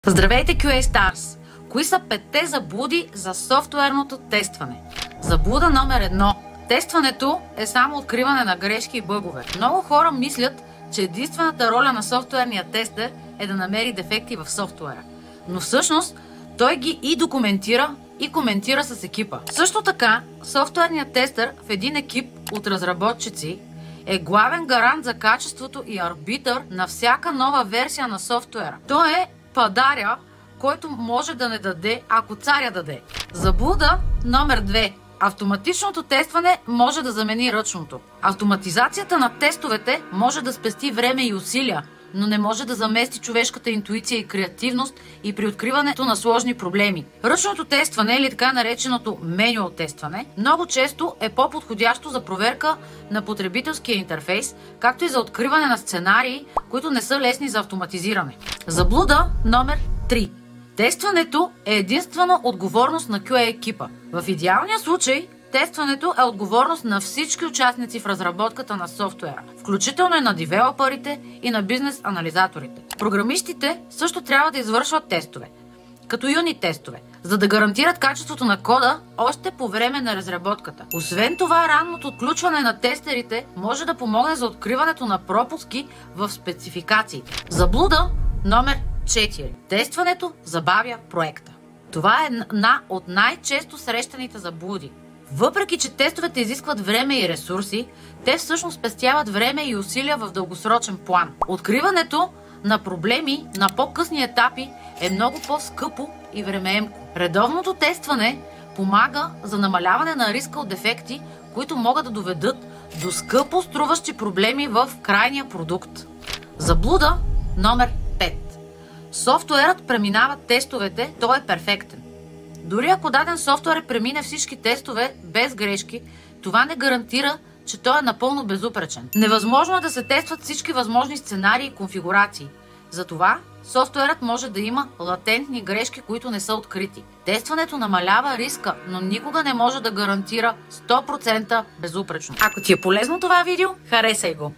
Здравейте, QA Stars! Кои са 5-те заблуди за софтуерното тестване? Заблуда номер 1. Тестването е само откриване на грешки и бъгове. Много хора мислят, че единствената роля на софтуерния тестер е да намери дефекти в софтуера. Но всъщност той ги и документира, и коментира с екипа. Също така, софтуерният тестер в един екип от разработчици е главен гарант за качеството и арбитър на всяка нова версия на софтуера. Той е падаря, който може да не даде, ако царя даде. Заблуда номер 2. Автоматичното тестване може да замени ръчното. Автоматизацията на тестовете може да спести време и усилия, но не може да замести човешката интуиция и креативност и при откриването на сложни проблеми. Ръчното тестване, или така нареченото менюал тестване, много често е по-подходящо за проверка на потребителския интерфейс, както и за откриване на сценарии, които не са лесни за автоматизиране. Заблуда номер 3. Тестването е единствено отговорност на QA екипа. В идеалния случай, тестването е отговорност на всички участници в разработката на софтуера, включително и на девелоперите и на бизнес анализаторите. Програмистите също трябва да извършват тестове, като юнит тестове, за да гарантират качеството на кода още по време на разработката. Освен това, ранното отключване на тестерите може да помогне за откриването на пропуски в спецификациите. Заблуда номер 4. Тестването забавя проекта. Това е една от най-често срещаните заблуди. Въпреки че тестовете изискват време и ресурси, те всъщност спестяват време и усилия в дългосрочен план. Откриването на проблеми на по-късни етапи е много по-скъпо и времеемко. Редовното тестване помага за намаляване на риска от дефекти, които могат да доведат до скъпо струващи проблеми в крайния продукт. Заблуда номер 5. Софтуерът преминава тестовете, той е перфектен. Дори ако даден софтуер премине всички тестове без грешки, това не гарантира, че той е напълно безупречен. Невъзможно е да се тестват всички възможни сценарии и конфигурации. Затова софтуерът може да има латентни грешки, които не са открити. Тестването намалява риска, но никога не може да гарантира 100% безупречно. Ако ти е полезно това видео, харесай го!